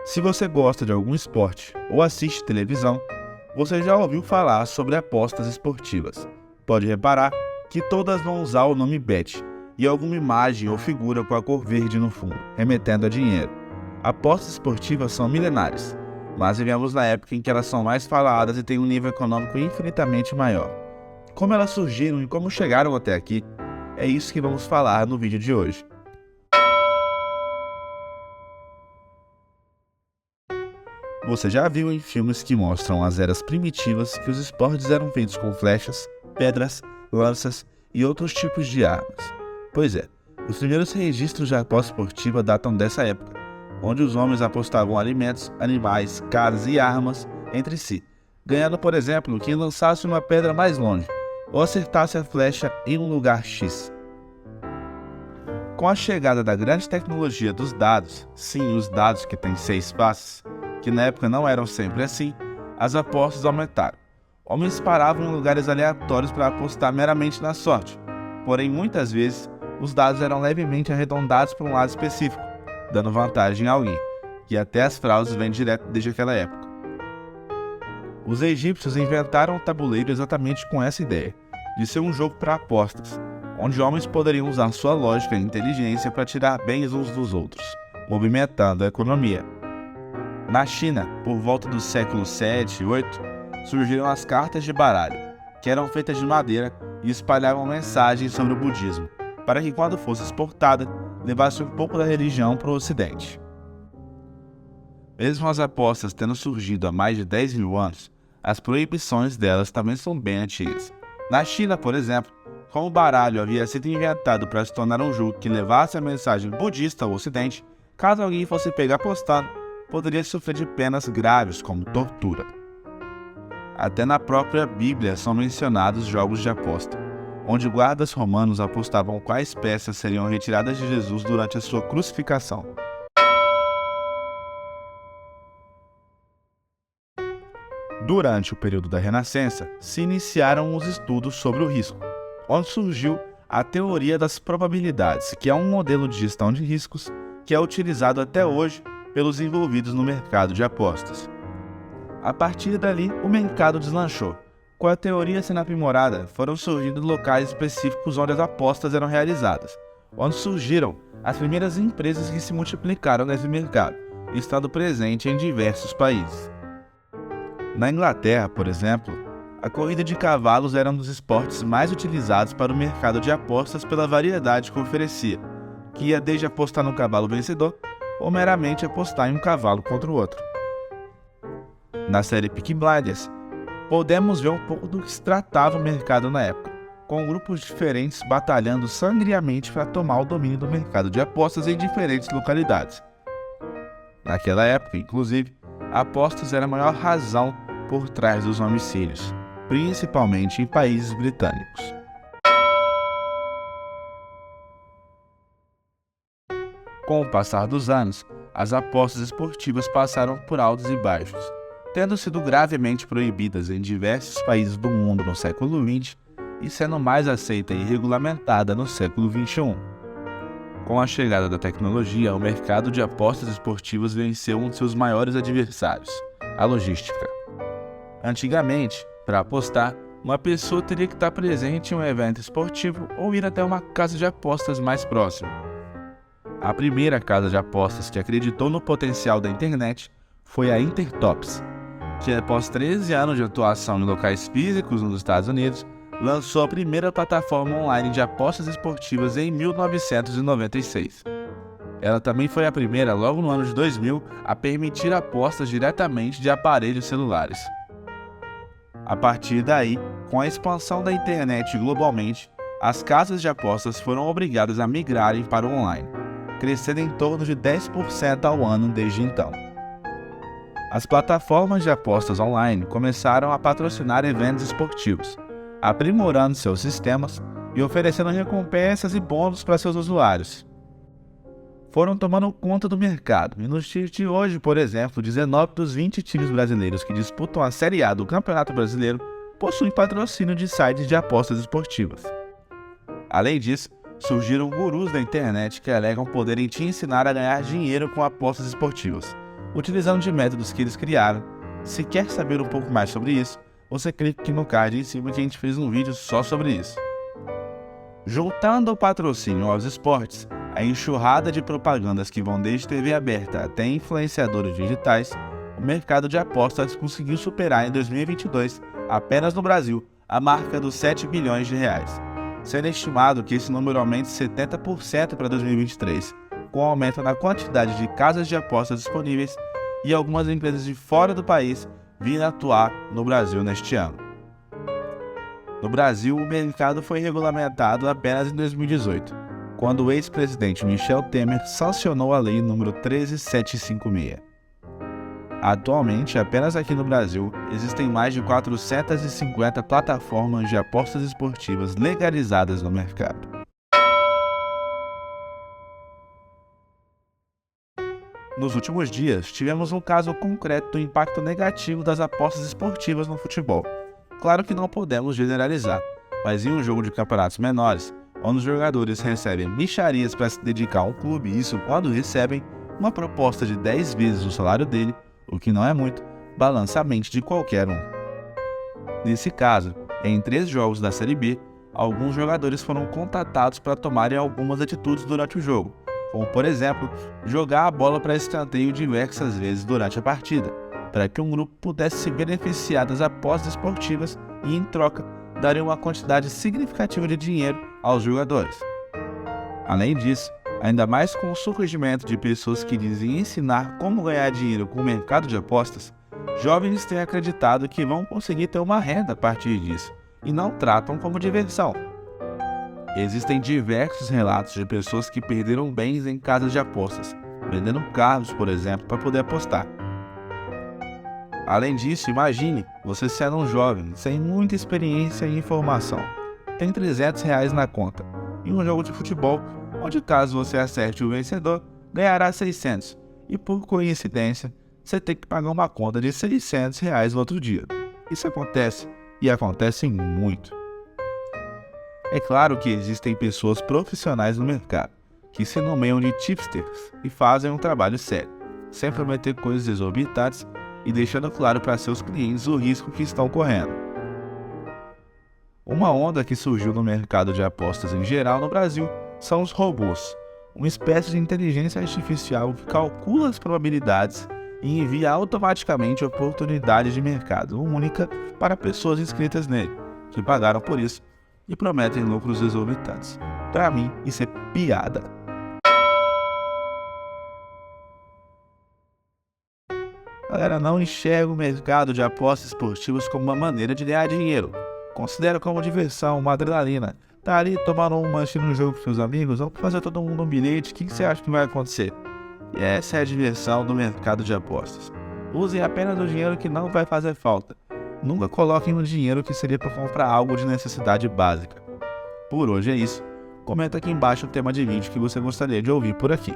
Se você gosta de algum esporte ou assiste televisão, você já ouviu falar sobre apostas esportivas. Pode reparar que todas vão usar o nome Bet e alguma imagem ou figura com a cor verde no fundo, remetendo a dinheiro. Apostas esportivas são milenares, mas vivemos na época em que elas são mais faladas e têm um nível econômico infinitamente maior. Como elas surgiram e como chegaram até aqui, é isso que vamos falar no vídeo de hoje. Você já viu em filmes que mostram as eras primitivas que os esportes eram feitos com flechas, pedras, lanças e outros tipos de armas? Pois é, os primeiros registros de aposta esportiva datam dessa época, onde os homens apostavam alimentos, animais, casas e armas entre si, ganhando, por exemplo, quem lançasse uma pedra mais longe ou acertasse a flecha em um lugar X. Com a chegada da grande tecnologia dos dados, sim, os dados que têm 6 faces, que na época não eram sempre assim, as apostas aumentaram. Homens paravam em lugares aleatórios para apostar meramente na sorte, porém muitas vezes os dados eram levemente arredondados para um lado específico, dando vantagem a alguém, e até as fraudes vêm direto desde aquela época. Os egípcios inventaram o tabuleiro exatamente com essa ideia, de ser um jogo para apostas, onde homens poderiam usar sua lógica e inteligência para tirar bens uns dos outros, movimentando a economia. Na China, por volta do século 7 e 8, surgiram as cartas de baralho, que eram feitas de madeira e espalhavam mensagens sobre o budismo, para que quando fosse exportada, levasse um pouco da religião para o ocidente. Mesmo as apostas tendo surgido há mais de 10 mil anos, as proibições delas também são bem antigas. Na China, por exemplo, como o baralho havia sido inventado para se tornar um jogo que levasse a mensagem budista ao ocidente, caso alguém fosse pego apostando, poderia sofrer de penas graves como tortura. Até na própria Bíblia são mencionados jogos de aposta, onde guardas romanos apostavam quais peças seriam retiradas de Jesus durante a sua crucificação. Durante o período da Renascença, se iniciaram os estudos sobre o risco, onde surgiu a teoria das probabilidades, que é um modelo de gestão de riscos que é utilizado até hoje pelos envolvidos no mercado de apostas. A partir dali, o mercado deslanchou. Com a teoria sendo aprimorada, foram surgindo locais específicos onde as apostas eram realizadas, onde surgiram as primeiras empresas que se multiplicaram nesse mercado, estando presente em diversos países. Na Inglaterra, por exemplo, a corrida de cavalos era um dos esportes mais utilizados para o mercado de apostas pela variedade que oferecia, que ia desde apostar no cavalo vencedor ou meramente apostar em um cavalo contra o outro. Na série Peaky Blinders, podemos ver um pouco do que se tratava o mercado na época, com grupos diferentes batalhando sangriamente para tomar o domínio do mercado de apostas em diferentes localidades. Naquela época, inclusive, apostas era a maior razão por trás dos homicídios, principalmente em países britânicos. Com o passar dos anos, as apostas esportivas passaram por altos e baixos, tendo sido gravemente proibidas em diversos países do mundo no século XX e sendo mais aceita e regulamentada no século XXI. Com a chegada da tecnologia, o mercado de apostas esportivas venceu um de seus maiores adversários, a logística. Antigamente, para apostar, uma pessoa teria que estar presente em um evento esportivo ou ir até uma casa de apostas mais próxima. A primeira casa de apostas que acreditou no potencial da internet foi a Intertops, que após 13 anos de atuação em locais físicos nos Estados Unidos, lançou a primeira plataforma online de apostas esportivas em 1996. Ela também foi a primeira, logo no ano de 2000, a permitir apostas diretamente de aparelhos celulares. A partir daí, com a expansão da internet globalmente, as casas de apostas foram obrigadas a migrarem para o online, crescendo em torno de 10% ao ano desde então. As plataformas de apostas online começaram a patrocinar eventos esportivos, aprimorando seus sistemas e oferecendo recompensas e bônus para seus usuários. Foram tomando conta do mercado, e nos dias de hoje, por exemplo, 19 dos 20 times brasileiros que disputam a Série A do Campeonato Brasileiro possuem patrocínio de sites de apostas esportivas. Além disso, surgiram gurus da internet que alegam poderem te ensinar a ganhar dinheiro com apostas esportivas, utilizando de métodos que eles criaram. Se quer saber um pouco mais sobre isso, você clica aqui no card em cima que a gente fez um vídeo só sobre isso. Juntando o patrocínio aos esportes, a enxurrada de propagandas que vão desde TV aberta até influenciadores digitais, o mercado de apostas conseguiu superar em 2022, apenas no Brasil, a marca dos 7 bilhões de reais, sendo estimado que esse número aumente 70% para 2023, com aumento na quantidade de casas de apostas disponíveis e algumas empresas de fora do país vindo atuar no Brasil neste ano. No Brasil, o mercado foi regulamentado apenas em 2018, quando o ex-presidente Michel Temer sancionou a Lei nº 13756. Atualmente, apenas aqui no Brasil, existem mais de 450 plataformas de apostas esportivas legalizadas no mercado. Nos últimos dias, tivemos um caso concreto do impacto negativo das apostas esportivas no futebol. Claro que não podemos generalizar, mas em um jogo de campeonatos menores, onde os jogadores recebem mixarias para se dedicar a um clube, e isso quando recebem uma proposta de 10 vezes o salário dele, o que não é muito, balança a mente de qualquer um. Nesse caso, em 3 jogos da Série B, alguns jogadores foram contatados para tomarem algumas atitudes durante o jogo, como por exemplo, jogar a bola para escanteio diversas vezes durante a partida, para que um grupo pudesse se beneficiar das apostas esportivas e, em troca, dariam uma quantidade significativa de dinheiro aos jogadores. Além disso, ainda mais com o surgimento de pessoas que dizem ensinar como ganhar dinheiro com o mercado de apostas, jovens têm acreditado que vão conseguir ter uma renda a partir disso, e não tratam como diversão. Existem diversos relatos de pessoas que perderam bens em casas de apostas, vendendo carros, por exemplo, para poder apostar. Além disso, imagine você sendo um jovem, sem muita experiência e informação. Tem R$300 na conta, em um jogo de futebol, onde caso você acerte o vencedor, ganhará 600, e por coincidência, você tem que pagar uma conta de R$600 no outro dia. Isso acontece, e acontece muito. É claro que existem pessoas profissionais no mercado, que se nomeiam de tipsters e fazem um trabalho sério, sem prometer coisas exorbitantes e deixando claro para seus clientes o risco que estão correndo. Uma onda que surgiu no mercado de apostas em geral no Brasil são os robôs, uma espécie de inteligência artificial que calcula as probabilidades e envia automaticamente oportunidades de mercado única para pessoas inscritas nele, que pagaram por isso e prometem lucros exorbitantes. Para mim, isso é piada. Galera, não enxerga o mercado de apostas esportivas como uma maneira de ganhar dinheiro. Considera como diversão, uma adrenalina. Tá ali tomando um lanche no jogo com seus amigos, vamos fazer todo mundo um bilhete, o que você acha que vai acontecer? E essa é a diversão do mercado de apostas. Usem apenas o dinheiro que não vai fazer falta. Nunca coloquem o dinheiro que seria para comprar algo de necessidade básica. Por hoje é isso. Comenta aqui embaixo o tema de vídeo que você gostaria de ouvir por aqui.